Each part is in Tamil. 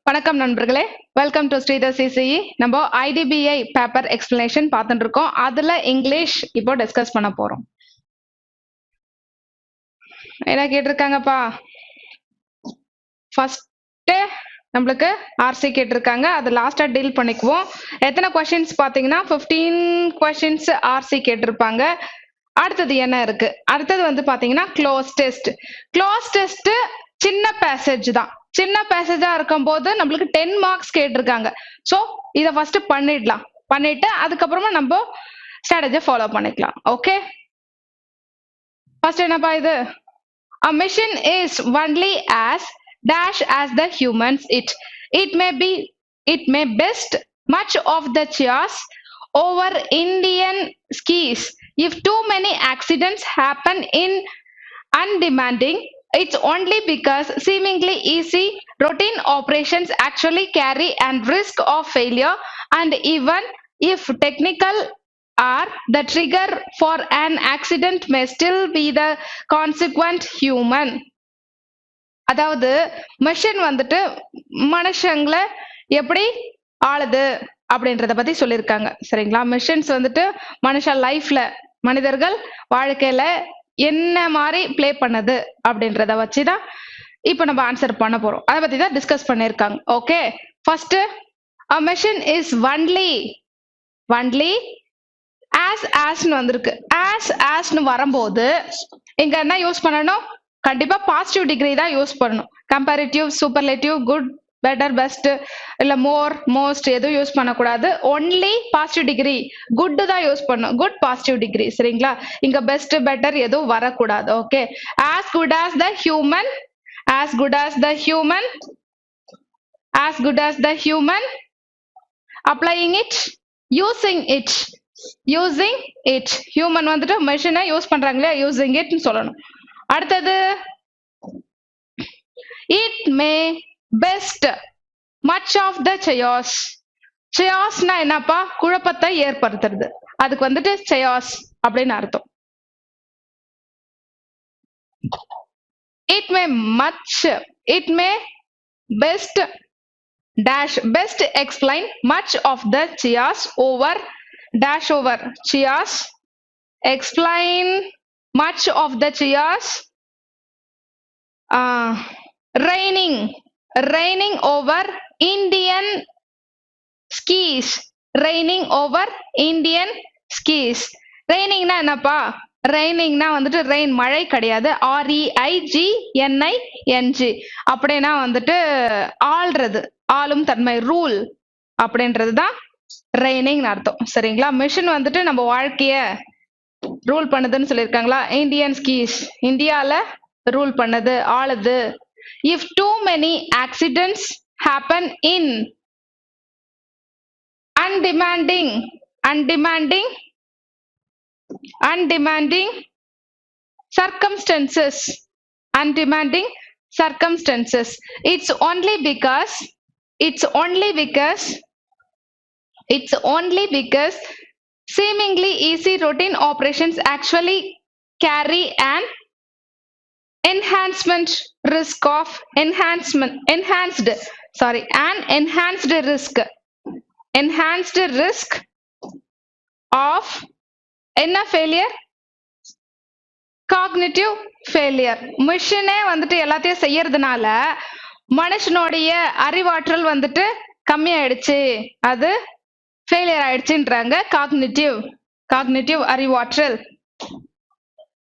வணக்கம் நண்பர்களே, வெல்கம் டு ஸ்ரீதர் சிசிஇ. நம்ம ஐடிபிஐ பேப்பர் எக்ஸ்பிளனேஷன் பார்த்துட்டு இருக்கோம். அதுல இங்கிலீஷ் இப்போ டிஸ்கஸ் பண்ண போறோம். என்ன கேட்டிருக்காங்கப்பா? ஃபர்ஸ்ட் நம்மளுக்கு ஆர்சி கேட்டிருக்காங்க. அது லாஸ்டா டீல் பண்ணிக்குவோம். எத்தனை கொஸ்டின்ஸ் பாத்தீங்கன்னா 15 கொஸ்டின்ஸ் ஆர்சி கேட்டிருப்பாங்க. அடுத்தது என்ன இருக்கு? அடுத்தது வந்து பாத்தீங்கன்னா க்ளோஸ் டெஸ்ட். க்ளோஸ் டெஸ்ட் சின்ன பேசேஜ் தான். சின்ன பேசேஜா இருக்கும் போது நம்மளுக்கு 10 மார்க்ஸ் கேட்டிருக்காங்க. சோ இத ஃபர்ஸ்ட் பண்ணிடலாம். பண்ணிட்டு அதுக்கப்புறமா நம்ம ஸ்ட்ராட்டஜி ஃபாலோ பண்ணிக்கலாம். ஓகே, ஃபர்ஸ்ட் என்னப்பா இது? A machine is only as dash as the humans it may best much of the chairs over Indian skis. If too many accidents happen in undemanding, it's only because seemingly easy routine operations actually carry and risk of failure, and even if technical are the trigger for an accident may still be the consequent human. அதாவது மெஷின் வந்துட்டு மனுஷங்களை எப்படி ஆளுது அப்படின்றத பத்தி சொல்லியிருக்காங்க. சரிங்களா? மெஷின்ஸ் வந்துட்டு மனுஷ லைஃப்ல, மனிதர்கள் வாழ்க்கையில என்ன மாதிரி பிளே பண்ணது அப்படின்றத வச்சுதான் இப்ப நம்ம ஆன்சர் பண்ண போறோம். அதை பத்தி தான் டிஸ்கஸ் பண்ணிருக்காங்க. Okay, first a machine is only as வந்திருக்கு. as வரும்போது இங்க என்ன யூஸ் பண்ணணும்? கண்டிப்பா பாசிட்டிவ் டிகிரி தான் யூஸ் பண்ணணும். Comparative, superlative, good, better, best இல்ல மோர், மோஸ்ட் எதுவும் யூஸ் பண்ணக்கூடாது. ஒன்லி பாசிட்டிவ் டிகிரி, குட் தான் யூஸ் பண்ணணும். Good, positive degree. சரிங்களா? இங்க பெஸ்ட், பெட்டர் எதுவும் வரக்கூடாது. Okay, as good as the human, as good as the human, as good as the human, applying it, using it, using it. Human வந்துட்டு மெஷினை யூஸ் பண்றாங்களே, யூசிங் இட் சொல்லணும். அடுத்தது it may best much of the chaos. chaosனா என்னப்பா? குழப்பத்தை ஏற்படுத்துறது. அதுக்கு வந்துட்டு chaos அப்படின்னு அர்த்தம். It may best dash best explain much of the chaos over dash over chaos, explain much of the chaos, raining over Indian skis, raining over Indian skis. raining na என்னப்பா? raining na வந்துட்டு ரெயின் மழை கிடையாது. REIGNING அப்படின்னா வந்துட்டு ஆள்றது, ஆளும் தன்மை, ரூல் அப்படின்றது தான் ரெய்னிங் அர்த்தம். சரிங்களா? மிஷின் வந்துட்டு நம்ம வாழ்க்கைய ரூல் பண்ணுதுன்னு சொல்லியிருக்காங்களா? இந்தியன் ஸ்கீஸ் இந்தியால ரூல் பண்ணது, ஆளுது. If too many accidents happen in undemanding circumstances, it's only because seemingly easy routine operations actually carry an enhanced risk of என்ன failure? Cognitive failure. மிஷினே வந்துட்டு எல்லாத்தையும் செய்யறதுனால மனுஷனுடைய அறிவாற்றல் வந்துட்டு கம்மியாயிடுச்சு, அது ஃபெயிலியர் ஆயிடுச்சுன்றாங்க. காக்னிட்டிவ் அறிவாற்றல்.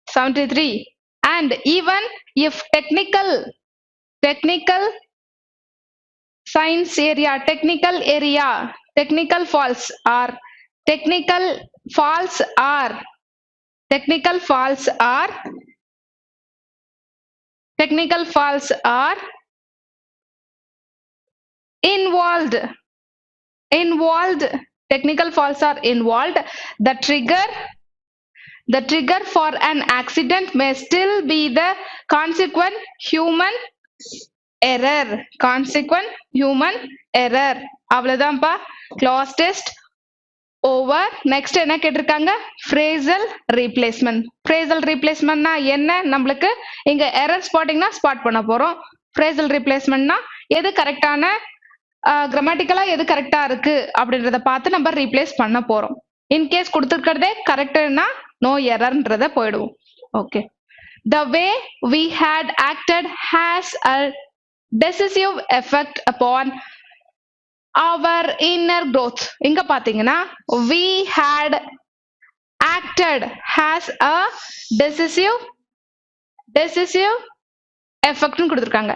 73 and even if technical science area, technical faults are involved, technical faults are involved, the trigger for an accident may still be the consequent human error. அவ்வளவுதான்ப்பா க்ளாஸ் டெஸ்ட் ஓவர். நெக்ஸ்ட் என்ன கேட்டிருக்காங்க? ஃப்ரேசல் ரீப்ளேஸ்மெண்ட்னா என்ன? நம்மளுக்கு இங்க எரர் ஸ்பாட்டிங்னா ஸ்பாட் பண்ண போறோம். ஃப்ரேசல் ரீப்ளேஸ்மெண்ட்னா எது கரெக்டான கிராமட்டிக்கலா எது கரெக்டா இருக்கு அப்படின்றத பார்த்து நம்ம ரீப்ளேஸ் பண்ண போறோம். இன்கேஸ் கொடுத்துருக்கிறதே கரெக்ட்னா நோ எரர்ன்றத போயிடுவோம். Okay. The way we had acted has a decisive effect upon our inner growth. இங்க பாத்தீங்கன்னா we had acted has a decisive effect னு கொடுத்திருக்காங்க.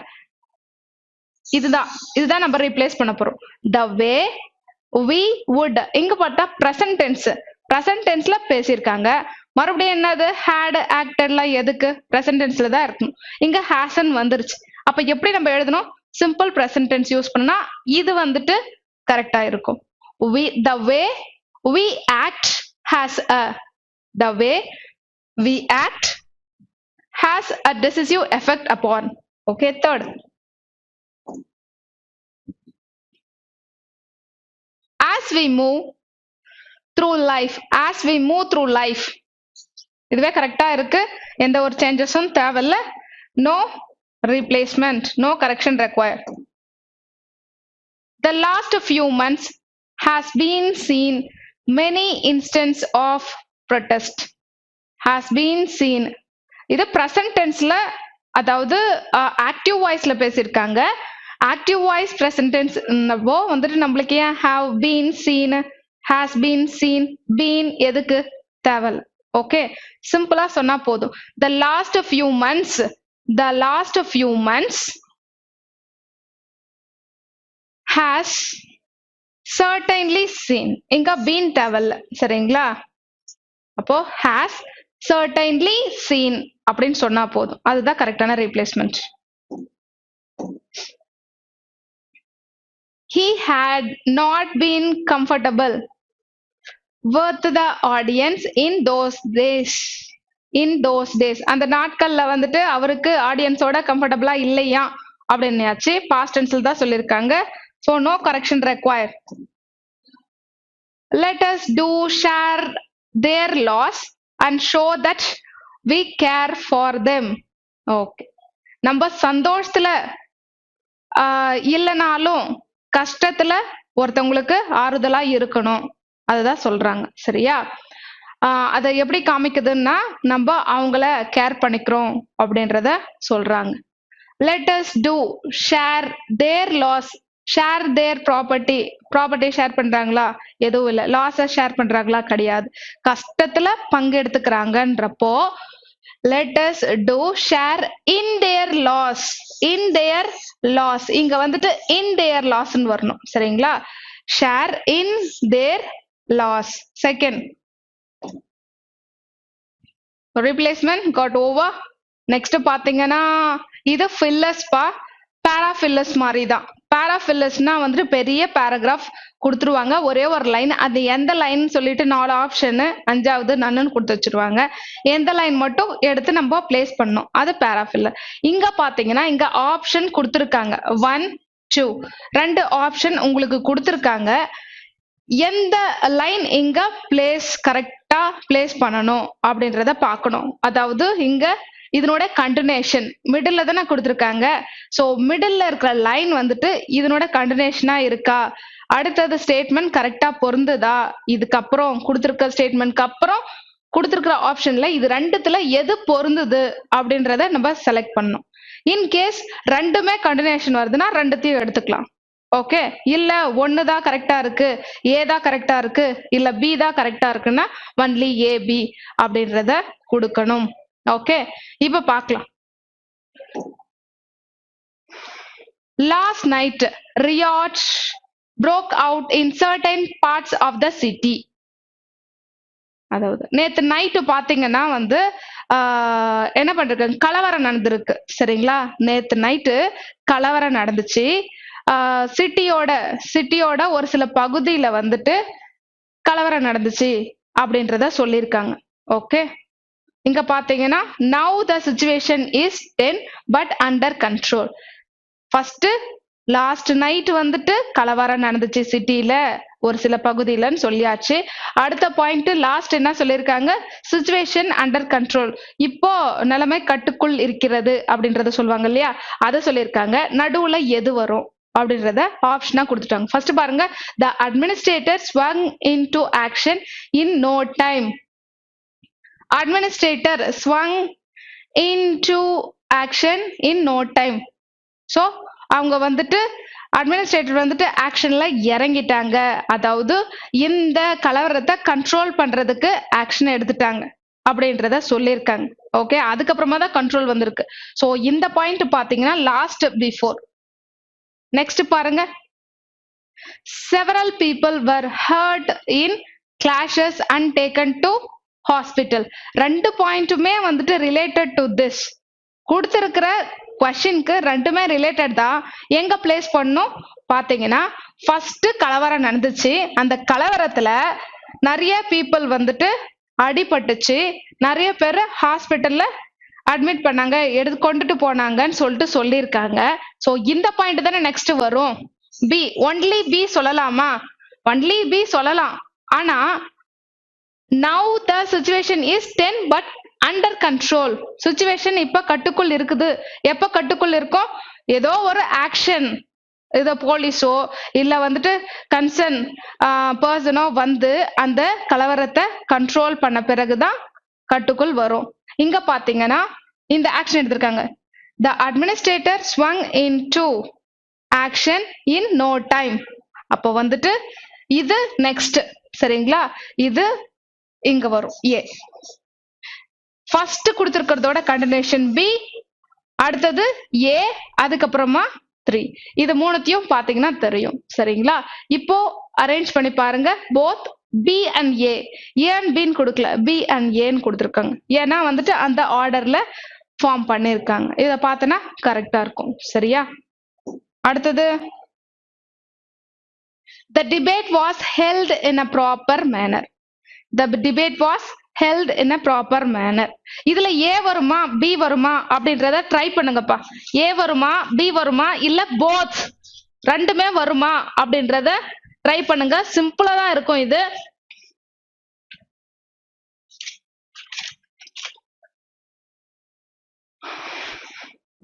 இதுதான் நம்ம ரீப்ளேஸ் பண்ண போறோம். The way we would இங்க பார்த்தா present tenseல பேசியிருக்காங்க. மறுபடியும் என்னது had actedலாம் எதுக்கு present tenseல தான் இருக்கும். இங்க hasn't வந்துருச்சு. அப்ப எப்படி நம்ம எழுதணும்? simple present tense யூஸ் பண்ணா இது வந்துட்டு கரெக்டா இருக்கும். The way we act has a decisive effect upon. Okay, third. As we move through life இதுவே கரெக்டா இருக்கு. எந்த ஒரு சேஞ்சஸும் தேவையில்ல. No replacement, no correction required. The last few months has been seen many instances of protest. Has been seen. இது present tenseல அதாவது active voiceல பேசியிருக்காங்க. active voice present tense வந்துட்டு நம்மளுக்கு ஏன் have been seen, has been seen, been எதுக்கு தேவையில்ல. ஓகே, சிம்பிளா சொன்னா போதும். the last few months has certainly seen. இங்க been தேவையில்ல. சரிங்களா? அப்போ has certainly seen அப்படின்னு சொன்னா போதும். அதுதான் கரெக்டான replacement. He had not been comfortable with the audience in those days. அந்த நாட்கள்ல வந்துட்டு அவருக்கு ஆடியன்ஸோட கம்ஃபர்டபிளா இல்லையா அப்படின்னாச்சு. பாஸ்ட் டென்ஸ்ல தான் சொல்லியிருக்காங்க. So no correction required. Let us do share their loss and show that we care for them. Okay. நம்ம சந்தோஷத்துல இல்லைனாலும் கஷ்டத்துல ஒருத்தவங்களுக்கு ஆறுதலா இருக்கணும். அதுதான் சொல்றாங்க. சரியா? அதை எப்படி காமிக்குதுன்னா நம்ம அவங்கள கேர் பண்ணிக்கிறோம் அப்படின்றத சொல்றாங்க. Let us do share their loss, share their property share பண்றாங்களா? எதுவும் இல்லை. லாஸ ஷேர் பண்றாங்களா? கிடையாது. கஷ்டத்துல பங்கெடுத்துக்கிறாங்கன்றப்போ let us do share in their loss. இங்க வந்துட்டு in their loss ன்னு வரணும். சரிங்களா? share in their loss. Second replacement got over. next பாத்தீங்கன்னா இது fillers parafillers மாதிரி தான். parafillersனா வந்துட்டு பெரிய பேராகிராஃப் கொடுத்துருவாங்க. ஒரே ஒரு லைன். அது எந்த லைன் சொல்லிட்டு 4 ஆப்ஷன், 5வது நன்னு கொடுத்து வச்சிருவாங்க. எந்த லைன் மட்டும் எடுத்து நம்ம பிளேஸ் பண்ணணும். அது parafiller. இங்க பாத்தீங்கன்னா இங்க ஆப்ஷன் கொடுத்துருக்காங்க. 1, 2 2 ஆப்ஷன் உங்களுக்கு கொடுத்துருக்காங்க. எந்த லைன் இங்க கரெக்டா பிளேஸ் பண்ணணும் அப்படின்றத பார்க்கணும். அதாவது இங்க இதனோட கண்டினியூஷன் மிடில்ல தானே கொடுத்துருக்காங்க. சோ மிடில்ல இருக்கிற லைன் வந்துட்டு இதனோட கண்டினியூஷனா இருக்கா, அடுத்தது ஸ்டேட்மெண்ட் கரெக்டா பொருந்துதா, இதுக்கப்புறம் கொடுத்துருக்க ஸ்டேட்மெண்ட்க்கு அப்புறம் கொடுத்துருக்கிற ஆப்ஷன்ல இது ரெண்டுத்துல எது பொருந்துது அப்படின்றத நம்ம செலக்ட் பண்ணணும். இன்கேஸ் ரெண்டுமே கண்டினியூஷன் வருதுன்னா ரெண்டுத்தையும் எடுத்துக்கலாம். ஓகே, இல்ல ஒன்னு தான் கரெக்டா இருக்கு, ஏ தான் கரெக்டா இருக்கு, இல்ல பி தான் கரெக்டா இருக்குன்னா ஒன்லி ஏ பி அப்படின்றத கொடுக்கணும். ஓகே, இப்ப பார்க்கலாம். Last night riots broke out in certain parts of the city. அதாவது நேத்து நைட்டு பாத்தீங்கன்னா வந்து என்ன பண்றாங்க, கலவரம் நடந்திருக்கு. சரிங்களா? நேத்து நைட்டு கலவரம் நடந்துச்சு. சிட்டியோட ஒரு சில பகுதியில வந்துட்டு கலவரம் நடந்துச்சு அப்படின்றத சொல்லியிருக்காங்க. ஓகே, இங்க பாத்தீங்கன்னா now the situation is tense but under control. First last night வந்துட்டு கலவரம் நடந்துச்சு சிட்டில ஒரு சில பகுதியிலன்னு சொல்லியாச்சு. அடுத்த பாயிண்ட் லாஸ்ட் என்ன சொல்லியிருக்காங்க, சிச்சுவேஷன் அண்டர் கண்ட்ரோல், இப்போ நிலைமை கட்டுக்குள் இருக்கிறது அப்படின்றத சொல்லுவாங்க இல்லையா, அதை சொல்லியிருக்காங்க. நடுவுல எது வரும் அப்படின்றத ஆப்ஷனா கொடுத்துட்டாங்க. ஃபர்ஸ்ட் பாருங்க, the administrator swung into action in no time. Administrator swung into action in no time. So அவங்க வந்துட்டு அட்மினிஸ்ட்ரேட்டர் வந்துட்டு ஆக்ஷன்ல இறங்கிட்டாங்க, அதாவது இந்த கலவரத்தை கண்ட்ரோல் பண்றதுக்கு ஆக்ஷன் எடுத்துட்டாங்க அப்படின்றத சொல்லியிருக்காங்க. ஓகே, அதுக்கப்புறமா தான் கண்ட்ரோல் வந்திருக்கு. சோ இந்த பாயிண்ட் பாத்தீங்கன்னா லாஸ்ட் பிஃபோர். நெக்ஸ்ட் பாருங்க, several people were hurt in clashes and taken to hospital. ரெண்டு பாயிண்ட்டுமே வந்துட்டு ரிலேட்டட் டு திஸ். கொடுத்திருக்கிற கொஸ்டினுக்கு ரெண்டுமே ரிலேட்டட் தான். எங்க பிளேஸ் பண்ணும் பாத்தீங்கன்னா, ஃபர்ஸ்ட் கலவரம் நடந்துச்சு, அந்த கலவரத்துல நிறைய பீப்புள் வந்துட்டு அடிபட்டுச்சு, நிறைய பேர் ஹாஸ்பிட்டல்ல அட்மிட் பண்ணாங்க, எடுத்து கொண்டுட்டு போனாங்கன்னு சொல்லிட்டு சொல்லியிருக்காங்க. சோ இந்த பாயிண்ட் தானே நெக்ஸ்ட் வரும். பி, ஒன்லி பி சொல்லலாமா? ஒன்லி பி சொல்லலாம். ஆனா now the situation is 10 but under control. situation இப்ப கட்டுக்குள் இருக்குது. எப்ப கட்டுக்குள் இருக்கும்? ஏதோ ஒரு ஆக்ஷன், ஏதோ போலீஸோ இல்ல வந்துட்டு கன்சர்ன் பர்சனோ வந்து அந்த கலவரத்தை கண்ட்ரோல் பண்ண பிறகுதான் கட்டுக்குள் வரும். இங்க பாத்தீங்கன்னா இந்த ஆக்ஷன் எடுத்திருக்காங்க. the administrator swung into action in no time. அப்ப வந்துட்டு இது நெக்ஸ்ட், சரிங்களா? இது இங்க வரும் ஏ. ஃபர்ஸ்ட் கொடுத்திருக்கிறதோட கண்டினியூஷன் பி, அடுத்தது ஏ, அதுக்கப்புறமா 3. இது மூணுத்தையும் பாத்தீங்கன்னா தெரியும், சரிங்களா? இப்போ அரேஞ்ச் பண்ணி பாருங்க. போத் பி அண்ட் ஏ, ஏன் பின்னு கொடுக்கல, பி அண்ட் ஏன்னு கொடுத்துருக்காங்க. ஏன்னா வந்துட்டு அந்த ஆர்டர்ல ஃபார்ம் பண்ணிருக்காங்க. இத பார்த்தனா கரெக்டா இருக்கும், சரியா? அடுத்தது, the debate was held in a proper manner. The debate was held in a proper manner. இதுல ஏ வருமா பி வருமா அப்படின்றத ட்ரை பண்ணுங்கப்பா. ஏ வருமா பி வருமா இல்ல போத் ரெண்டுமே வருமா அப்படின்றத ட்ரை பண்ணுங்க. சிம்பிளா தான் இருக்கும் இது.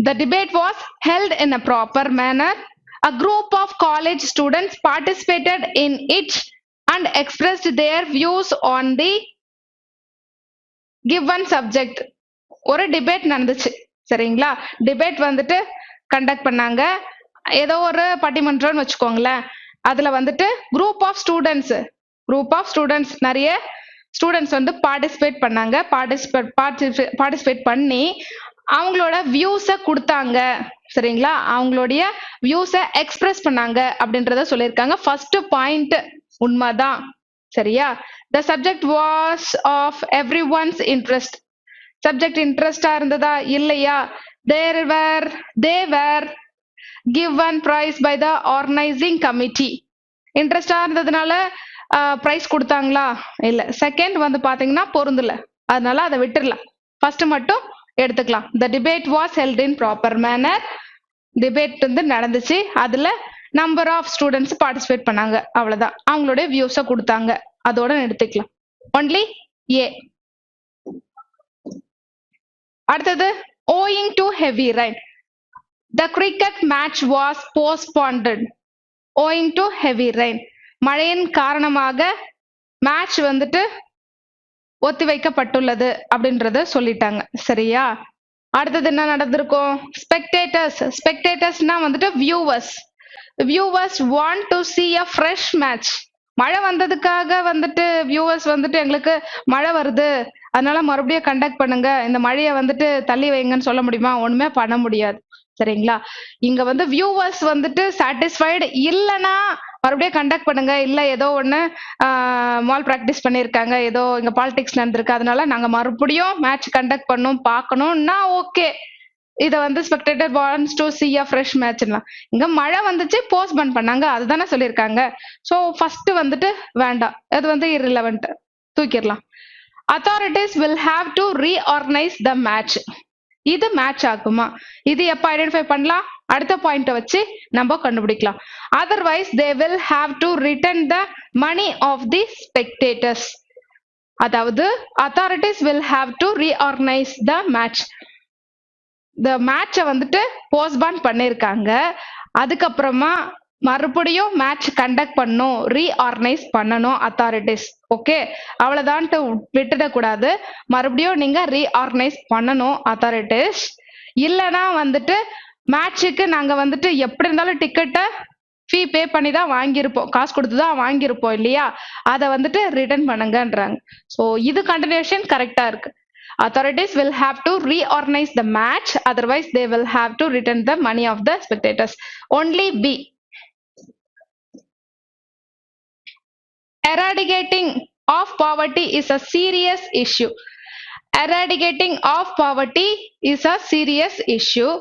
The debate was held in a proper manner. A group of college students participated in it and expressed their views on the given subject. ஒரு டிபேட் நடந்துச்சு, சரிங்களா? டிபேட் வந்துட்டு கண்டக்ட் பண்ணாங்க. ஏதோ ஒரு பட்டிமன்றம்னு வச்சுக்கோங்களேன். அதுல வந்துட்டு குரூப் ஆஃப் ஸ்டூடெண்ட்ஸ் நிறைய ஸ்டூடெண்ட்ஸ் வந்து பார்ட்டிசிபேட் பண்ணாங்க. பார்ட்டிசிபேட் பண்ணி அவங்களோட வியூஸை கொடுத்தாங்க, சரிங்களா? அவங்களுடைய வியூஸை எக்ஸ்பிரஸ் பண்ணாங்க அப்படின்றத சொல்லியிருக்காங்க. ஃபர்ஸ்ட் பாயிண்ட் உண்மைதான், சரியா? The subject was of everyone's interest. Subject இன்ட்ரெஸ்டா இருந்ததா இல்லையா? They were given prize by the organizing committee. இன்ட்ரெஸ்டா இருந்ததுனால பிரைஸ் கொடுத்தாங்களா? இல்ல. செகண்ட் வந்து பாத்தீங்கன்னா பொருந்தல, அதனால அதை விட்டுறலாம். ஃபர்ஸ்ட் மட்டும் எடுத்துக்கலாம். The debate was held in proper manner. Debate வந்து நடந்துச்சு, அதுல நம்பர் ஆஃப் ஸ்டூடெண்ட்ஸ் பார்ட்டிசிபேட் பண்ணாங்க, அவ்வளவுதான். அவங்களுடைய வியூஸை கொடுத்தாங்க, அதோட எடுத்துக்கலாம். ஒன்லி ஏ. அடுத்தது, owing to heavy rain, the cricket match was postponed. owing to heavy rain, மழையின் காரணமாக மேட்ச் வந்துட்டு ஒத்திவைக்கப்பட்டுள்ளது அப்படின்றத சொல்லிட்டாங்க, சரியா? அடுத்தது என்ன நடந்திருக்கும்? ஸ்பெக்டேட்டர்ஸ்னா வந்துட்டு viewers want to see a fresh match. மழை வந்ததுக்காக வந்துட்டு வியூவர்ஸ் வந்துட்டு எங்களுக்கு மழை வருது அதனால மறுபடியும் கண்டக்ட் பண்ணுங்க, இந்த மழையை வந்துட்டு தள்ளி வைங்கன்னு சொல்ல முடியுமா? ஒண்ணுமே பண்ண முடியாது, சரிங்களா? இங்க வந்து வியூவர்ஸ் வந்துட்டு சாட்டிஸ்ஃபைடு இல்லைன்னா மறுபடியும் கண்டக்ட் பண்ணுங்க, இல்ல ஏதோ ஒண்ணு மால் பிராக்டிஸ் பண்ணிருக்காங்க, ஏதோ இங்க பாலிடிக்ஸ் நடந்திருக்கு, அதனால நாங்க மறுபடியும் மேட்ச் கண்டக்ட் பண்ணோம் பார்க்கணும்னா ஓகே. இத வந்து spectator wants to see a fresh matchலாம். இங்க மழை வந்துச்சு போஸ்ட்போன் பண்ணாங்க, அதுதானே சொல்லியிருக்காங்க. சோ ஃபர்ஸ்ட் வந்துட்டு வேண்டாம், அது வந்து irrelevant, தூக்கிடலாம். authorities will have to reorganize the match. இது மேட்ச் ஆகுமா? இது எப்ப ஐடென்டிஃபை பண்ணலாம்? அடுத்த பாயிண்ட வச்சு நம்ம கண்டுபிடிக்கலாம். otherwise they will have to return the money of the spectators. அதாவது authorities will have to reorganize the match. the match வந்துட்டு போஸ்ட்போன் பண்ணிருக்காங்க, அதுக்கப்புறமா மறுபடியும் மேட்ச் கண்டக்ட் பண்ணும், ரீஆர்கனைஸ் பண்ணணும் அத்தாரிட்டிஸ். ஓகே, அவ்வளவுதான்ட்டு விட்டுடக்கூடாது. மறுபடியும் நீங்க ரீஆர்கனைஸ் பண்ணணும் அத்தாரிட்டிஸ். இல்லைன்னா வந்துட்டு மேட்சுக்கு நாங்க வந்துட்டு எப்படி இருந்தாலும் டிக்கெட்டை ஃபீ பே பண்ணி தான் வாங்கியிருப்போம், காசு கொடுத்து தான் வாங்கியிருப்போம் இல்லையா, அதை வந்துட்டு ரிட்டர்ன் பண்ணுங்கன்றாங்க. ஸோ இது கண்டினியூஷன் கரெக்டா இருக்கு. Authorities will have to reorganize the match, otherwise they will have to return the money of the spectators. Only B. Eradicating of poverty is a serious issue. Eradicating of poverty is a serious issue.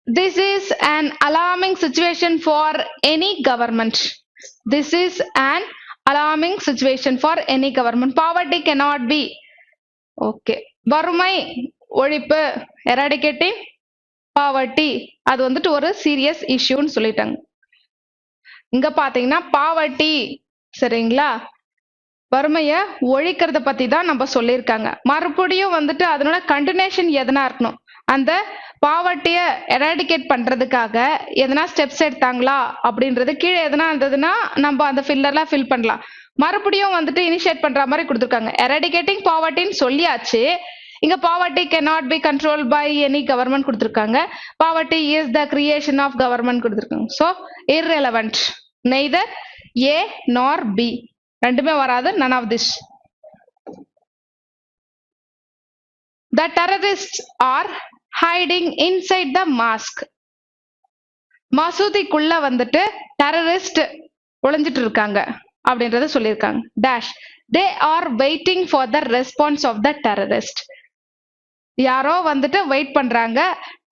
This is an alarming situation for any government. This is an alarming situation for any government. Poverty cannot be. Okay, வறுமை ஒழிப்பு, எராடிகேட்டிங் பாவர்ட்டி, அது வந்துட்டு ஒரு சீரியஸ் இஷ்யூன்னு சொல்லிட்டாங்க. இங்க பாத்தீங்கன்னா பாவர்ட்டி, சரிங்களா, வறுமைய ஒழிக்கிறத பத்தி தான் நம்ம சொல்லியிருக்காங்க. மறுபடியும் வந்துட்டு அதனோட கண்டினியூஷன் எதனா இருக்கணும். அந்த பாவர்ட்டிய எராடிகேட் பண்றதுக்காக எதனா ஸ்டெப்ஸ் எடுத்தாங்களா அப்படின்றது கீழே எதனா இருந்ததுன்னா நம்ம அந்த ஃபில்லர்ல ஃபில் பண்ணலாம். மறுபடியும் வந்துட்டு இனிஷியேட் பண்ற மாதிரி கொடுத்துருக்காங்க. எராடிகேட்டிங் பாவர்ட்டின்னு சொல்லியாச்சு. இங்க poverty cannot be controlled by any government கொடுத்துருக்காங்க. Poverty is the creation of government கொடுத்துருக்காங்க. So irrelevant, neither A nor B, ரெண்டுமே வராது, none of this. The terrorists are hiding inside the mosque. மசூதிக்குள்ள வந்துட்டு டெரரிஸ்ட் ஒளிஞ்சிட்டு இருக்காங்க அப்படின்றத சொல்லியிருக்காங்க. Dash, they are waiting for the response of the terrorist. யாரோ வந்துட்டு வெயிட் பண்றாங்க,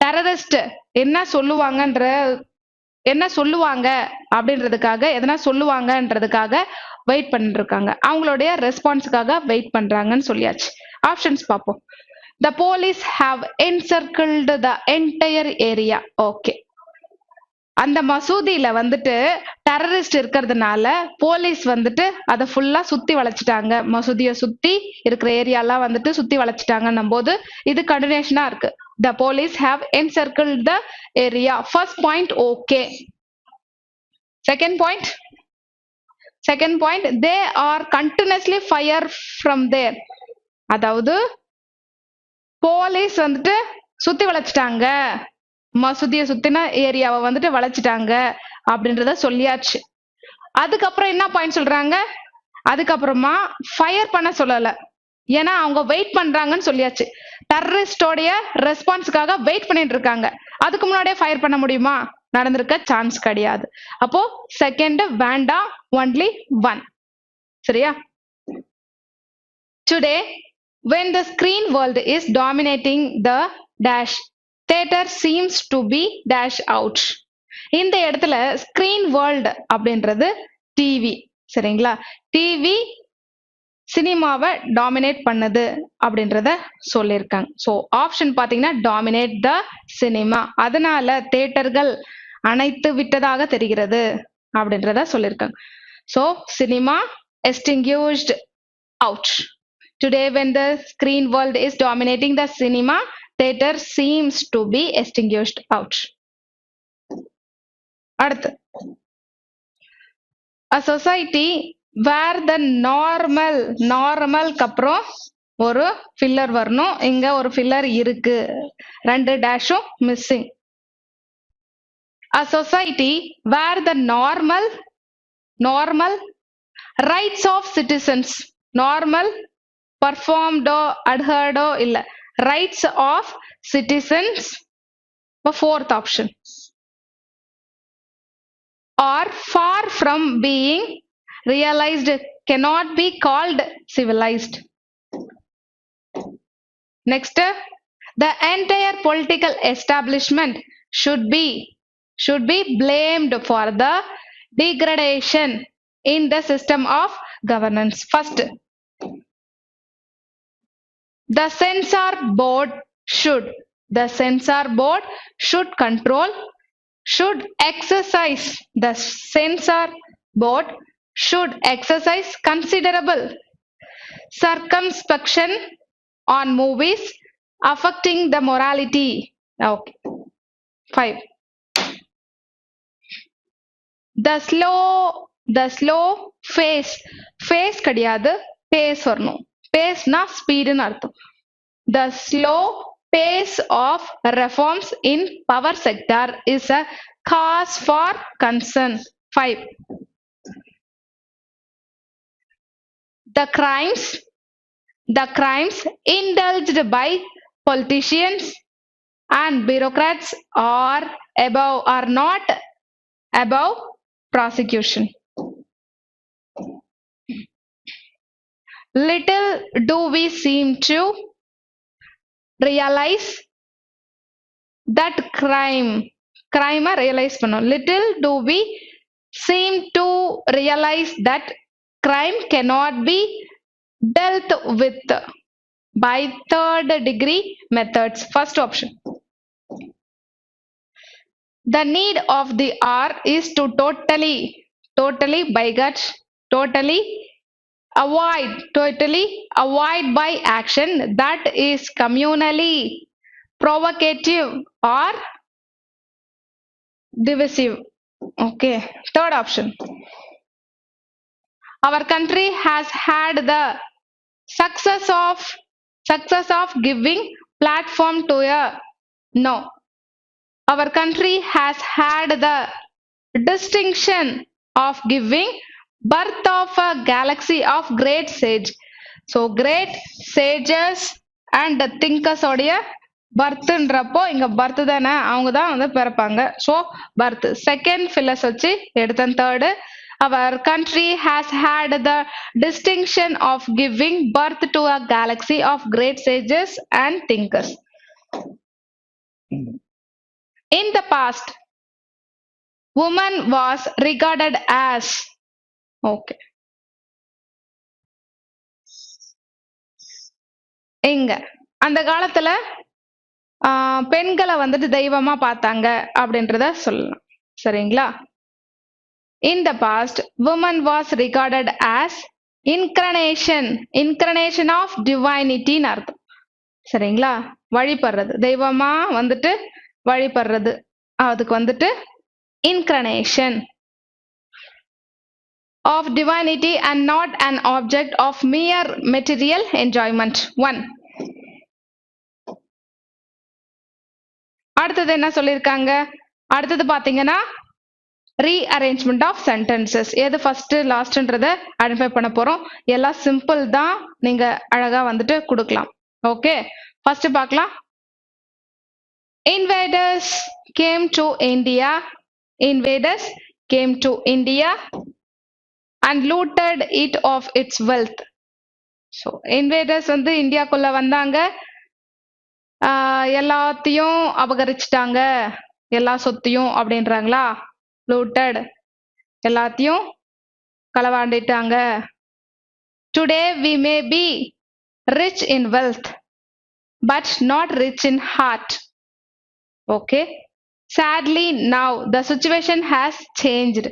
டெரரிஸ்ட் என்ன சொல்லுவாங்க அப்படின்றதுக்காக, எதனா சொல்லுவாங்கன்றதுக்காக வெயிட் பண்ணிட்டு இருக்காங்க. அவங்களுடைய ரெஸ்பான்ஸுக்காக வெயிட் பண்றாங்கன்னு சொல்லியாச்சு. ஆப்ஷன்ஸ் பார்ப்போம். The police have encircled the entire area. Okay, அந்த மசூதியில வந்துட்டு டெரரிஸ்ட் இருக்கிறதுனால போலீஸ் வந்துட்டு அதை ஃபுல்லா சுத்தி வளைச்சிட்டாங்க. மசூதியை சுத்தி இருக்கிற ஏரியாலாம் வந்துட்டு சுத்தி வளைச்சிட்டாங்கன்னும் போது இது கண்டினியூஷனா இருக்கு. The police have encircled the area. First point okay. Second point, they are continuously fire from there. அதாவது போலீஸ் வந்துட்டு சுத்தி வளைச்சிட்டாங்க, மசூதியை சுத்தின ஏரியாவை வந்துட்டு வளைச்சிட்டாங்க அப்படின்றத சொல்லியாச்சு. அதுக்கப்புறம் என்ன பாயிண்ட் சொல்றாங்க, அதுக்கப்புறமா ஃபயர் பண்ண சொல்லல, ஏன்னா அவங்க வெயிட் பண்றாங்கன்னு சொல்லியாச்சு. டெரரிஸ்டோடைய ரெஸ்பான்ஸுக்காக வெயிட் பண்ணிட்டு இருக்காங்க. அதுக்கு முன்னாடியே ஃபயர் பண்ண முடியுமா? நடந்திருக்க சான்ஸ் கிடையாது. அப்போ செகண்ட் வேண்டாம், ஒன்லி ஒன். சரியா? Today when the screen world is dominating the dash, theater seems to be dash out. இந்த இடத்துல ஸ்கிரீன் வேர்ல்டு அப்படின்றது டிவி, சரிங்களா? டிவி சினிமாவை டாமினேட் பண்ணுது அப்படின்றத சொல்லியிருக்காங்க. ஸோ ஆப்ஷன் பார்த்தீங்கன்னா டாமினேட் த சினிமா, அதனால தியேட்டர்கள் அணைத்து விட்டதாக தெரிகிறது அப்படின்றத சொல்லியிருக்காங்க. So cinema extinguished out. Today when the screen world is dominating the cinema, theater seems to be extinguished out. அடுத்து, a society where the normal அப்புறம் ஒரு ஃபில்லர் வரணும். இங்க ஒரு ஃபில்லர் இருக்கு, ரெண்டு டேஷும் missing. A society where the normal rights of citizens, normal performed adhered இல்ல, rights of citizens, fourth option, are far from being realized, cannot be called civilized. Next, the entire political establishment should be blamed for the degradation in the system of governance. First, the censor board should control, should exercise, the censor board should exercise considerable circumspection on movies affecting the morality. Okay. 5. the slow phase கிடையாது pace வரணும் paceனா ஸ்பீடுன்னு அர்த்தம் the slow pace of reforms in power sector is a cause for concern 5 the crimes indulged by politicians and bureaucrats are not above prosecution. Little do we seem to realize that crime realize பண்ணோம் little do we seem to realize that crime cannot be dealt with by third degree methods. First option. The need of the hour is to totally by gut, totally avoid by action that is communally provocative or divisive. Okay. Third option. Our country has had the success of giving platform to a no. Our country has had the distinction of giving birth of a galaxy of great sage. So great sages and thinkers உடைய பர்த்ன்றப்போ இங்க பர்த் தானே அவங்க தான் வந்து பிறப்பாங்க ஸோ பர்த் செகண்ட் ஃபில்லஸ் வச்சு எடுத்தேன் third our country has had the distinction of giving birth to a galaxy of great sages and thinkers. In the past, woman was regarded as okay. எங்க அந்த காலத்துல பெண்களை வந்துட்டு தெய்வமா பார்த்தாங்க அப்படின்றத சொல்லலாம் சரிங்களா in the past woman was regarded as incarnation of divinity ன்னு அர்த்தம் சரிங்களா வழிபடுறது தெய்வமா வந்துட்டு வழிபடுறது அதுக்கு வந்துட்டு incarnation of divinity and not an object of mere material enjoyment. 1 அடுத்தது என்ன சொல்லிருக்காங்க அடுத்தது பாத்தீங்கன்னா rearrangement of sentences எது ஃபர்ஸ்ட் லாஸ்ட்ன்றத ஐடென்டிஃபை பண்ண போறோம் எல்லாம் சிம்பிள் தான் நீங்க அழகா வந்துட்டு கொடுக்கலாம் ஓகே ஃபர்ஸ்ட் பார்க்கலாம் invaders came to India and looted it of its wealth. So invaders வந்து இந்தியாக்குள்ள வந்தாங்க எல்லாத்தையும் அபகரிச்சிட்டாங்க எல்லா சொத்தையும் அப்படின்றாங்களா looted எல்லாத்தையும் களவாண்டிட்டாங்க today we may be rich in wealth but not rich in heart. Okay. Sadly, now the situation has changed.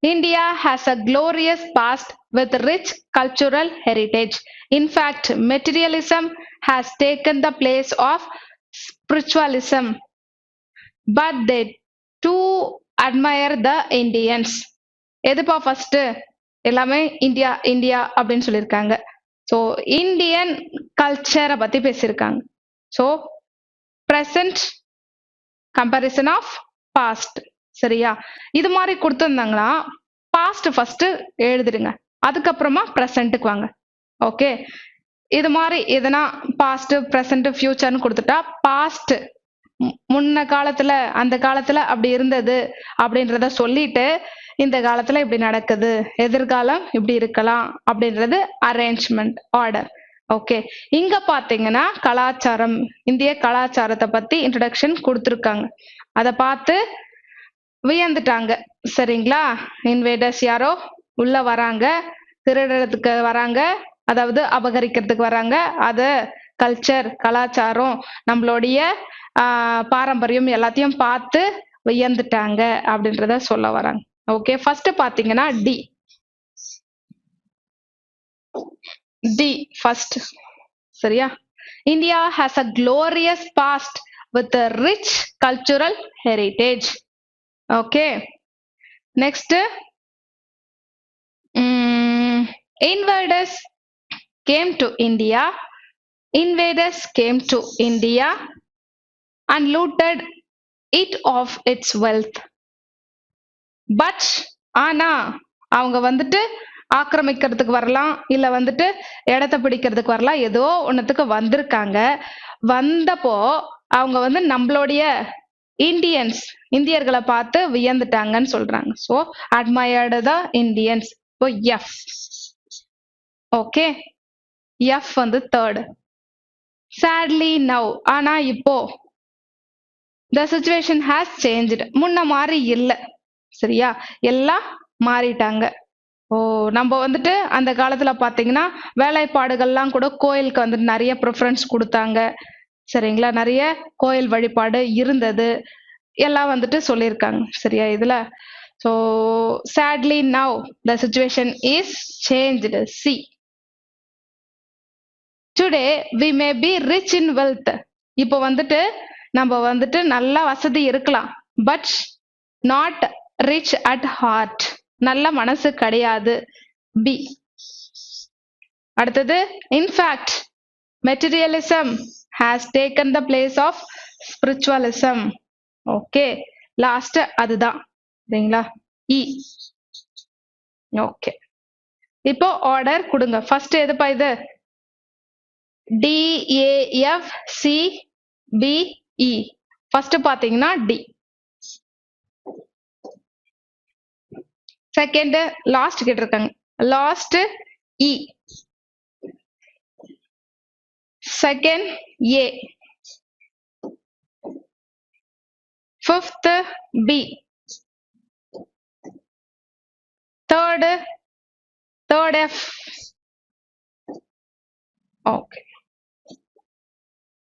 India has a glorious past with rich cultural heritage. In fact, materialism has taken the place of spiritualism. But they too admire the Indians. எதுப்பா ஃபர்ஸ்ட் எல்லாமே இந்தியா அப்படின்னு சொல்லியிருக்காங்க ஸோ இந்தியன் கல்ச்சரை பத்தி பேசியிருக்காங்க so present comparison of past சரியா இது மாதிரி கொடுத்துருந்தாங்களா பாஸ்ட் ஃபர்ஸ்ட் எழுதிடுங்க அதுக்கப்புறமா ப்ரெசண்ட்டுக்கு வாங்க ஓகே இது மாதிரி எதனா பாஸ்ட் ப்ரெசன்ட் ஃபியூச்சர்னு கொடுத்துட்டா பாஸ்ட் முன்ன காலத்துல அந்த காலத்துல அப்படி இருந்தது அப்படின்றத சொல்லிட்டு இந்த காலத்துல இப்படி நடக்குது எதிர்காலம் இப்படி இருக்கலாம் அப்படின்றது அரேஞ்ச்மெண்ட் ஆர்டர் ஓகே இங்க பாத்தீங்கன்னா கலாச்சாரம் இந்திய கலாச்சாரத்தை பத்தி இன்ட்ரோடக்ஷன் கொடுத்துருக்காங்க அத பார்த்து வியந்துட்டாங்க சரிங்களா இன்வேடர்ஸ் யாரோ உள்ள வராங்க திருடுறதுக்கு வராங்க அதாவது அபகரிக்கிறதுக்கு வராங்க அது கல்ச்சர் கலாச்சாரம் நம்மளுடைய பாரம்பரியம் எல்லாத்தையும் பார்த்து வியந்துட்டாங்க அப்படின்றத சொல்ல வராங்க ஓகே ஃபர்ஸ்ட் பாத்தீங்கன்னா டி ஃபர்ஸ்ட் சரியா India has a glorious past with a rich cultural heritage okay Next, invaders came to India. Invaders came to India and looted it of its wealth. But ஆனா அவங்க வந்துட்டு ஆக்கிரமிக்கிறதுக்கு வரலாம், இல்ல வந்துட்டு இடத்த பிடிக்கிறதுக்கு வரலாம், ஏதோ ஒன்னத்துக்கு வந்திருக்காங்க. வந்தப்போ அவங்க வந்து நம்மளுடைய இந்தியர்களை பார்த்து வியந்துட்டாங்கன்னு சொல்றாங்க. ஸோ அட்மயர்டு த இந்தியன்ஸ். இப்போ எஃப். ஓகே, எஃப் வந்து தேர்ட். சேட்லி நவ், ஆனா இப்போ த சிச்சுவேஷன் ஹேஸ் சேஞ்ச்டு, முன்ன மாதிரி இல்ல. சரியா, எல்லாம் மாறிட்டாங்க. ஓ, நம்ம வந்துட்டு அந்த காலத்துல பாத்தீங்கன்னா வேலைப்பாடுகள்லாம் கூட கோயிலுக்கு வந்துட்டு நிறைய ப்ரிஃபரன்ஸ் கொடுத்தாங்க. சரிங்களா, நிறைய கோயில் வழிபாடு இருந்தது, எல்லாம் வந்துட்டு சொல்லியிருக்காங்க. சரியா இதுல. So sadly now the situation is changed. C, today we may be rich in wealth. இப்போ வந்துட்டு நம்ம வந்துட்டு நல்ல வசதி இருக்கலாம், but not rich at heart, நல்ல மனசு கிடையாது. பி. அடுத்தது, in fact materialism has taken the place of spiritualism. Okay, last அதுதான். சரிங்களா, இ. ஓகே, இப்போ ஆர்டர் கொடுங்க. ஃபர்ஸ்ட் எதுப்பா இது? DAFCBE. ஃபர்ஸ்ட் பாத்தீங்கன்னா டி. செகண்ட் லாஸ்ட் கேட்டிருக்காங்க, last E. Second A. Fifth B. Third F. Okay,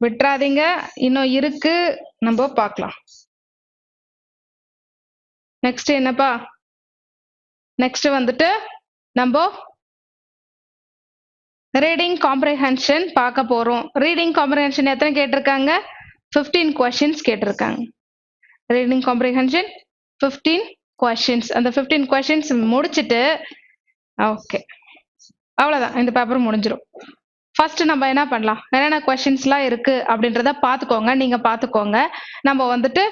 விட்டுறாதீங்க, இன்னும் இருக்கு, நம்ம பார்க்கலாம். நெக்ஸ்ட் என்னப்பா? நெக்ஸ்ட் வந்துட்டு நம்ம ரீடிங் காம்ப்ரிஹென்ஷன் பார்க்க போறோம். ரீடிங் காம்ப்ரிஹென்ஷன் எத்தனை கேட்டிருக்காங்க? 15 கொஸ்டின்ஸ் கேட்டிருக்காங்க. Reading comprehension 15 questions. அந்த 15 கொஸ்டின்ஸ் முடிச்சுட்டு ஓகே, அவ்வளவுதான், இந்த பேப்பர் முடிஞ்சிடும். ஃபர்ஸ்ட் நம்ம என்ன பண்ணலாம், என்னென்ன கொஸ்டின்ஸ்லாம் இருக்கு அப்படின்றத பார்த்துக்கோங்க, நீங்க பார்த்துக்கோங்க. நம்ம வந்துட்டு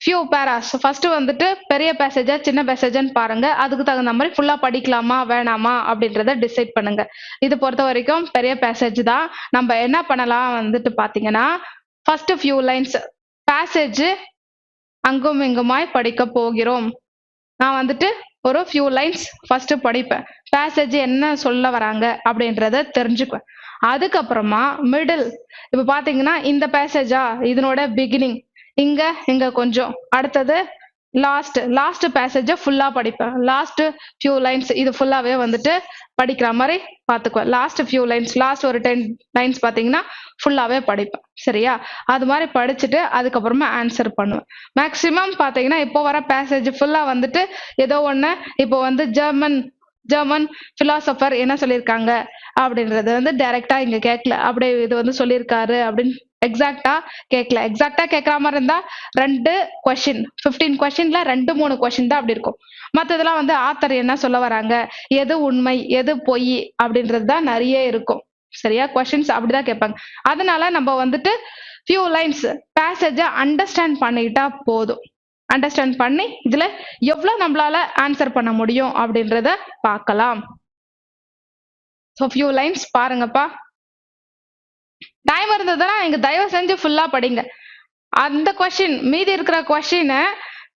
ஃபியூ பேராஸ் ஃபர்ஸ்ட் வந்துட்டு பெரிய பேசேஜா சின்ன பேசேஜான்னு பாருங்க. அதுக்கு தகுந்த மாதிரி ஃபுல்லா படிக்கலாமா வேணாமா அப்படின்றத டிசைட் பண்ணுங்க. இது பொறுத்த வரைக்கும் பெரிய பேசேஜ் தான். நம்ம என்ன பண்ணலாம் வந்துட்டு பாத்தீங்கன்னா, ஃபர்ஸ்ட் ஃபியூ லைன்ஸ் பேசேஜ் அங்கும் இங்குமாய் படிக்க போகிறோம். நான் வந்துட்டு ஒரு ஃபியூ லைன்ஸ் ஃபர்ஸ்ட் படிப்பேன், பேசேஜ் என்ன சொல்ல வராங்க அப்படின்றத தெரிஞ்சுக்குவேன். அதுக்கப்புறமா மிடில், இப்ப பாத்தீங்கன்னா இந்த பேசேஜா, இதனோட பிகினிங் இங்க கொஞ்சம், அடுத்தது லாஸ்ட் பேசேஜ ஃபுல்லா படிப்பேன். லாஸ்ட் ஃபியூ லைன்ஸ் இது ஃபுல்லாவே வந்துட்டு படிக்கிற மாதிரி பாத்துக்குவேன். லாஸ்ட் ஃபியூ லைன்ஸ், லாஸ்ட் ஒரு 10 லைன்ஸ் பாத்தீங்கன்னா ஃபுல்லாவே படிப்பேன். சரியா, அது மாதிரி படிச்சுட்டு அதுக்கப்புறமா ஆன்சர் பண்ணுவேன். மேக்சிமம் பாத்தீங்கன்னா இப்போ வர பேசேஜ் ஃபுல்லா வந்துட்டு ஏதோ ஒண்ணு, இப்போ வந்து ஜெர்மன் பிலாசபர் என்ன சொல்லியிருக்காங்க அப்படின்றது வந்து டைரக்டா இங்க கேட்கல, அப்படியே இது வந்து சொல்லியிருக்காரு அப்படின்னு எக்ஸாக்டா கேட்கல. எக்ஸாக்டா கேட்கற மாதிரி இருந்தா 2 கொஸ்டின், 15 கொஸ்டின்ல 2-3 கொஸ்டின் தான் அப்படி இருக்கும். மத்ததெல்லாம் வந்து ஆத்தர் என்ன சொல்ல வராங்க, எது உண்மை எது பொய் அப்படின்றது தான் நிறைய இருக்கும். சரியா, கொஸ்டின்ஸ் அப்படிதான் கேட்பாங்க. அதனால நம்ம வந்துட்டு ஃபியூ லைன்ஸ் பேசேஜ அண்டர்ஸ்டாண்ட் பண்ணிட்டா போதும். அண்டர்ஸ்டாண்ட் பண்ணி இதுல எவ்வளவு நம்மளால ஆன்சர் பண்ண முடியும் அப்படின்றத பார்க்கலாம். ஸோ ஃபியூ லைன்ஸ் பாருங்கப்பா. டைம் இருந்ததுன்னா நீங்க தயவு செஞ்சு ஃபுல்லா படிங்க. அந்த கொஸ்டின் மீதி இருக்கிற கொஸ்டின்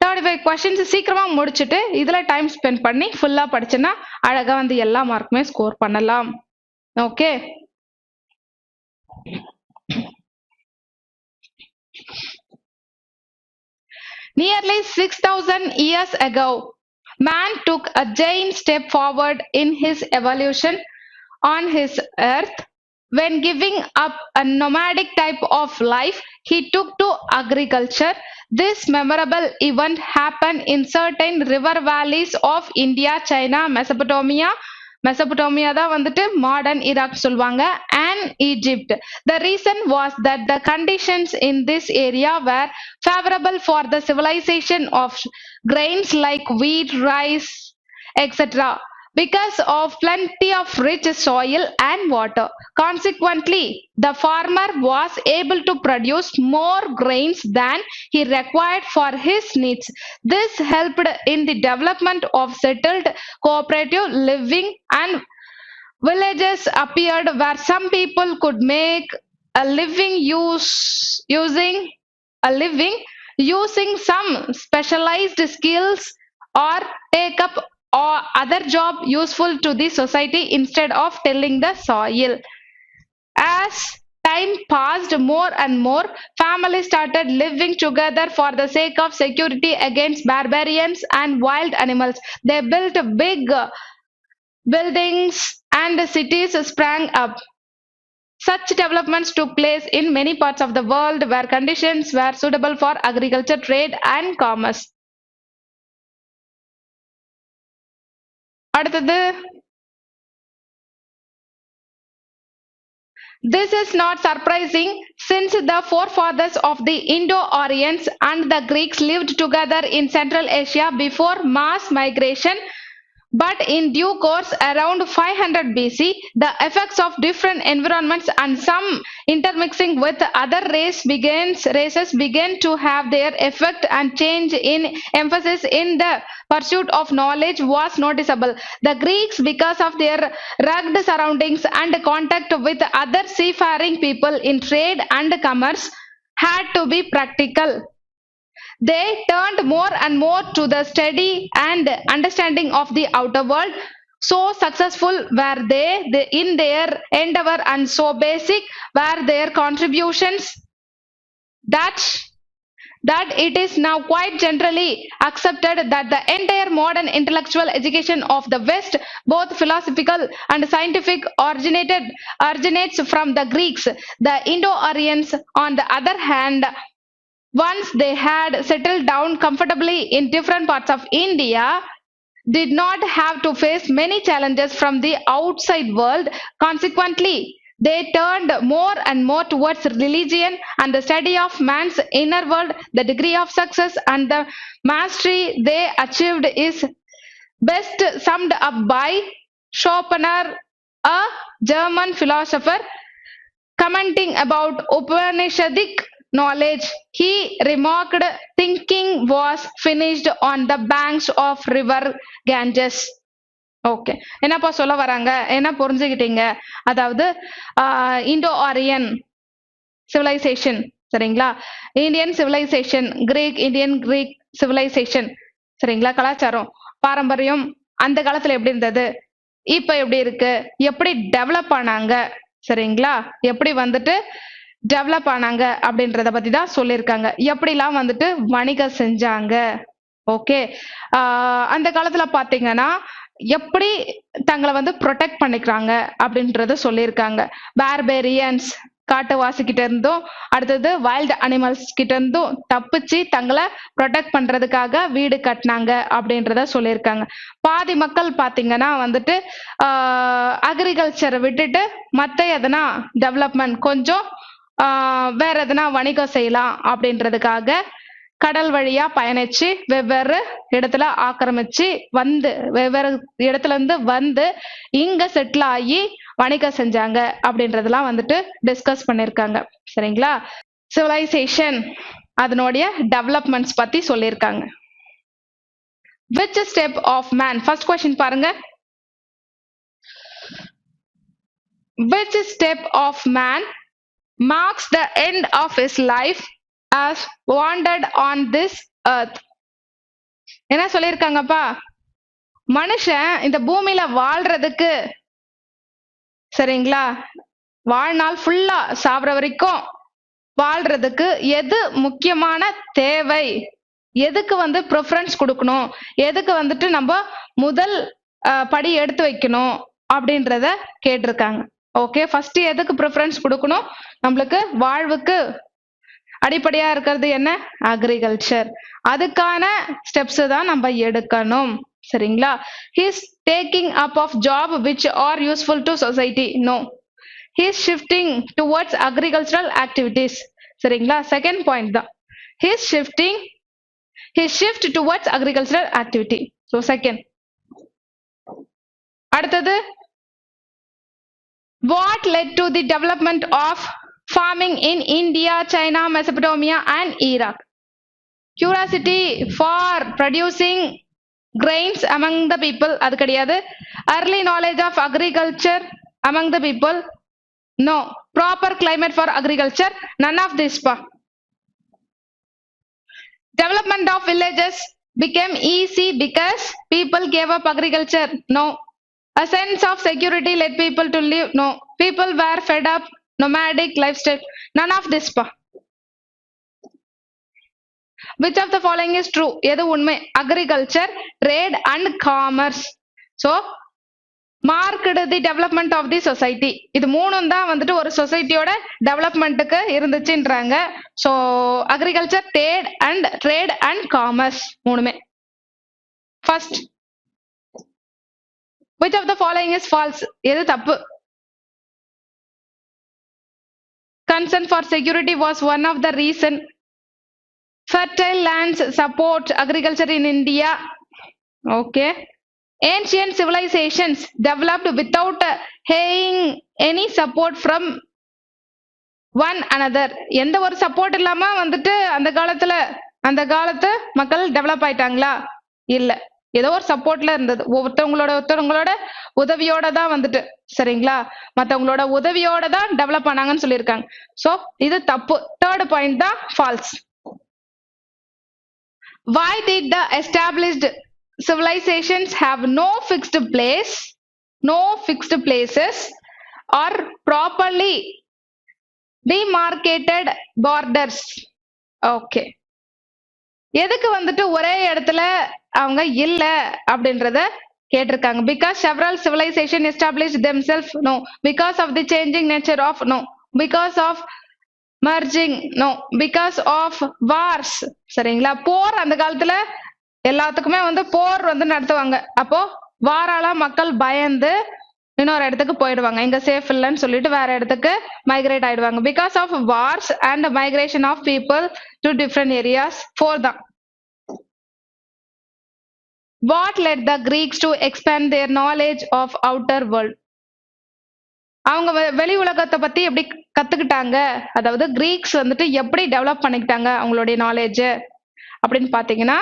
35 கொஸ்டின்ஸ் சீக்கிரமா முடிச்சுட்டு இதுல டைம் ஸ்பெண்ட் பண்ணி ஃபுல்லா படிச்சுன்னா அழகா வந்து எல்லா மார்க்குமே ஸ்கோர் பண்ணலாம். Okay, nearly 6,000 years ago, man took a giant step forward in his evolution on his earth. When giving up a nomadic type of life, he took to agriculture. This memorable event happened in certain river valleys of India, China, Mesopotamia, Mesopotamia தான் வந்துட்டு மாடர்ன் ஈராக் சொல்லுவாங்க and Egypt. The reason was that the conditions in this area were favorable for the civilization of grains like wheat, rice, etc. because of plenty of rich soil and water. Consequently, the farmer was able to produce more grains than he required for his needs. This helped in the development of settled cooperative living and villages appeared where some people could make a living using some specialized skills or take up or other job useful to the society instead of tilling the soil. As time passed, more and more families started living together for the sake of security against barbarians and wild animals. They built big buildings and cities sprang up. Such developments took place in many parts of the world where conditions were suitable for agriculture, trade, and commerce. அடுத்தது This is not surprising since the forefathers of the Indo-Aryans and the Greeks lived together in Central Asia before mass migration. But in due course, around 500 BC, the effects of different environments and some intermixing with other races began to have their effect, and change in emphasis in the pursuit of knowledge was noticeable. The Greeks, because of their rugged surroundings and contact with other seafaring people in trade and commerce, had to be practical. They turned more and more to the study and understanding of the outer world. So successful were they in their endeavor, and so basic were their contributions that it is now quite generally accepted that the entire modern intellectual education of the West, both philosophical and scientific, originates from the Greeks. The Indo-Aryans, on the other hand, once they had settled down comfortably in different parts of India, did not have to face many challenges from the outside world. Consequently, they turned more and more towards religion and the study of man's inner world. The degree of success and the mastery they achieved is best summed up by Schopenhauer, a German philosopher, commenting about Upanishadic knowledge. He remarked, thinking was finished on the banks of river Ganges. Okay என்னப்பா சொல்ல வராங்க, என்ன புரிஞ்சுக்கிட்டீங்க? அதாவது இண்டோ ஆரியன் சிவிலைசேஷன், சரிங்களா, Indian civilisation, Indian Greek civilisation, சரிங்களா, கலாச்சாரம் பாரம்பரியம் அந்த காலத்துல எப்படி இருந்தது, இப்ப எப்படி இருக்கு, எப்படி டெவலப் ஆனாங்க, சரிங்களா, எப்படி வந்துட்டு டெவலப் ஆனாங்க அப்படின்றத பத்தி தான் சொல்லியிருக்காங்க. எப்படிலாம் வந்துட்டு வணிகம் செஞ்சாங்க. ஓகே, அந்த காலத்துல பாத்தீங்கன்னா எப்படி தங்களை வந்து ப்ரொடெக்ட் பண்ணிக்கிறாங்க அப்படின்றத சொல்லியிருக்காங்க. பார்பேரியன்ஸ் காட்டுவாசி கிட்ட இருந்தும், அடுத்தது வைல்டு அனிமல்ஸ் கிட்ட இருந்தும் தப்பிச்சு தங்களை ப்ரொடெக்ட் பண்றதுக்காக வீடு கட்டினாங்க அப்படின்றத சொல்லியிருக்காங்க. பாதி மக்கள் பாத்தீங்கன்னா வந்துட்டு அக்ரிகல்ச்சரை விட்டுட்டு மத்த எதனா டெவலப்மெண்ட் கொஞ்சம் வேற எதனா வணிகம் செய்யலாம் அப்படின்றதுக்காக கடல் வழியா பயணிச்சு வெவ்வேறு இடத்துல ஆக்கிரமிச்சு வந்து வெவ்வேறு இடத்துல இருந்து வந்து இங்க செட்டில் ஆகி வணிகம் செஞ்சாங்க அப்படின்றதெல்லாம் வந்துட்டு டிஸ்கஸ் பண்ணிருக்காங்க. சரிங்களா, சிவிலைசேஷன் அதனுடைய டெவலப்மெண்ட்ஸ் பத்தி சொல்லியிருக்காங்க. Which step of man? First question பாருங்க. Which step of man marks the end of his life as wandered on this earth? என்ன சொல்லியிருக்காங்கப்பா, மனுஷன் இந்த பூமியில வாழ்றதுக்கு, சரிங்களா, வாழ்நாள் ஃபுல்லா சாப்பிட வரைக்கும் வாழ்றதுக்கு எது முக்கியமான தேவை, எதுக்கு வந்து ப்ரிஃபரன்ஸ் கொடுக்கணும், எதுக்கு வந்துட்டு நம்ம முதல் படி எடுத்து வைக்கணும் அப்படின்றத கேட்டிருக்காங்க. ஓகே, ஃபர்ஸ்ட் எதுக்கு ப்ரிஃபரன்ஸ் கொடுக்கணும், நம்மளுக்கு வாழ்வுக்கு அடிப்படையா இருக்கிறது என்ன, அக்ரிகல்ச்சர். அதுக்கான ஸ்டெப்ஸ் தான் நம்ம எடுக்கணும். சரிங்களா? He is taking up of job which are useful to society. No. He is shifting towards agricultural activities. சரிங்களா? செகண்ட் பாயிண்ட் தான். He is shifting his shift towards agricultural activity. So second. அடுத்தது what led to the development of farming in India, China, Mesopotamia and Iraq? Curiosity for producing grains among the people, அது கிடையாது. Early knowledge of agriculture among the people, no. Proper climate for agriculture, none of this pa. Development of villages became easy because people gave up agriculture, no. A sense of security led people to live, no. People were fed up nomadic lifestyle, none of this pa. Which of the following is true? எது உண்மை? Agriculture, trade and commerce. So marked the development of the society. இது மூணும் தான் வந்துட்டு ஒரு சொசைட்டியோட டெவலப்மெண்ட்டுக்கு இருந்துச்சுன்றாங்க. So agriculture, trade and commerce மூணுமே. First, which of the following is false? எது தப்பு? Concern for security was one of the reason. Fertile lands support agriculture in India. Okay. Ancient civilizations developed without having any support from one another. எந்த ஒரு சப்போர்ட் இல்லாம வந்துட்டு அந்த காலத்து மக்கள் டெவலப் ஆயிட்டாங்களா? இல்ல, ஏதோ ஒரு சப்போர்ட்ல இருந்தது. ஒருத்தவங்களோட உதவியோட தான் வந்துட்டு, சரிங்களா, மத்தவங்களோட உதவியோட தான் டெவலப் ஆனாங்கன்னு சொல்லியிருக்காங்க. சோ இது தப்பு. தேர்ட் பாயிண்ட் தான் falls. Why did the established civilizations have no fixed places or properly demarcated borders? Okay. எதுக்கு வந்துட்டு ஒரே இடத்துல அவங்க இல்ல அப்படின்றத கேட்டிருக்காங்க. Because several civilization established themselves, no. Because of the changing nature of, no. Because of merging, no. Because of wars. சரிங்களா? போர் அந்த காலத்துல எல்லாத்துக்குமே வந்து போர் வந்து நடத்துவாங்க. அப்போ வாரால மக்கள் பயந்து இன்னொரு இடத்துக்கு போயிடுவாங்க. இங்க சேஃப் இல்லைன்னு சொல்லிட்டு வேற இடத்துக்கு மைக்ரேட் ஆயிடுவாங்க. Because of wars and migration of people to different areas. Four தான். What led the Greeks to expand their knowledge of outer world? அவங்க வெளி உலகத்தை பத்தி எப்படி கத்துக்கிட்டாங்க? அதாவது கிரீக்ஸ் வந்துட்டு எப்படி டெவலப் பண்ணிக்கிட்டாங்க அவங்களுடைய நாலேஜ் அப்படின்னு பாத்தீங்கன்னா,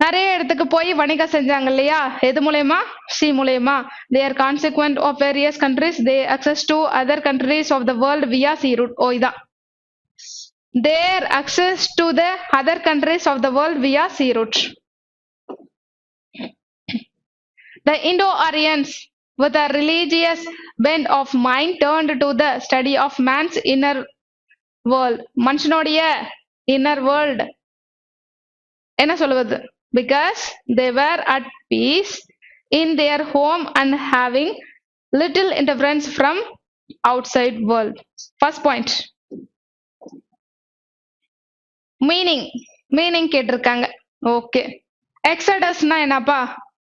நிறைய இடத்துக்கு போய் வணிகம் செஞ்சாங்க இல்லையா? எது மூலயமா? சி மூலயமா. Their consequent of various countries they access to other countries of the world via sea route. ஓ இதான். Their access to the other countries of the world via sea route. The Indo-Aryans with a religious bent of mind turned to the study of man's inner world. மனுஷனுடைய inner world என்ன சொல்லுவது? Because they were at peace in their home and having little interference from outside world. First point. meaning கேட்டிருக்காங்க. ஓகே. எக்ஸடஸ்னா என்னப்பா?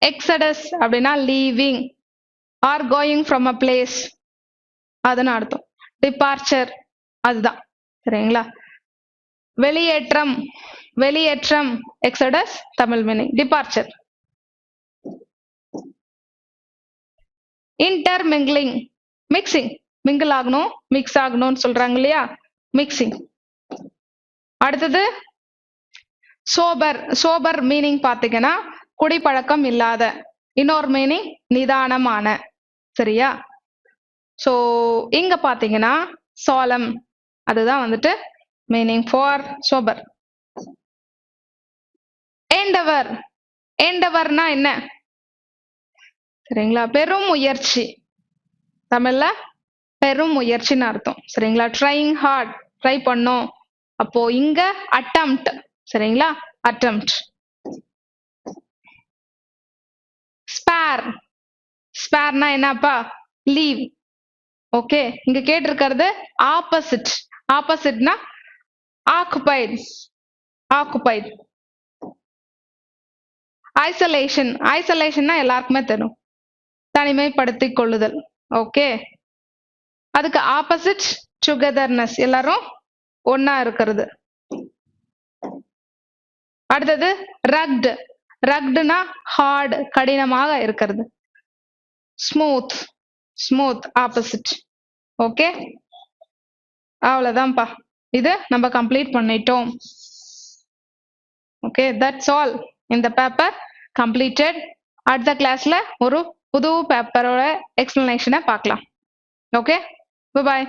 எக்ஸடஸ் அப்படின்னா leaving or going from a place, அதுன்னு அர்த்தம். டிபார்ச்சர் அதுதான், சரிங்களா? வெளியேற்றம் exodus Tamil meaning. Departure. Intermingling mixing, mingle ஆகணும் மிக்ஸ் ஆகணும்னு சொல்றாங்க இல்லையா? மிக்சிங். அடுத்தது சோபர் மீனிங் பாத்தீங்கன்னா குடிப்பழக்கம் இல்லாத. இன்னொரு மீனிங் நிதானமான, சரியா? சோ இங்க பாத்தீங்கன்னா சோலம், அதுதான் வந்துட்டு மீனிங் ஃபார் சோபர். எண்டவர்னா என்ன? சரிங்களா? பெரும் முயற்சி, தமிழ்ல பெரும் முயற்சின்னு அர்த்தம், சரிங்களா? ட்ரைங் ஹார்ட், ட்ரை பண்ணும். அப்போ இங்க அட்டெம்ப்ட், சரிங்களா? அட்டெம்ப்ட். ஸ்பேர்னா என்னப்பா? லீவ். ஓகே. இங்க கேட்டிருக்கிறது ஆப்போசிட். ஆப்போசிட்னா ஆக்குபைட். ஐசோலேஷன் ஐசோலேஷன்னா எல்லாருக்குமே தெரியும், தனிமைப்படுத்திக் கொள்ளுதல். ஓகே, அதுக்கு ஆப்போசிட் டுகெதர்னஸ், எல்லாரும் ஒன்னா இருக்கிறது. அடுத்தது ரக்ட். ரக்ட்னா ஹார்ட், கடினமாக இருக்கிறது. Smooth, smooth opposite. ஓகே, அவ்வளவுதான்ப்பா. இது நம்ம கம்ப்ளீட் பண்ணிட்டோம். Okay, that's all. இந்த பேப்பர் கம்ப்ளீட்டட். அடுத்த கிளாஸ்ல ஒரு புது பேப்பரோட எக்ஸ்பிளனேஷனை பார்க்கலாம். Okay, by.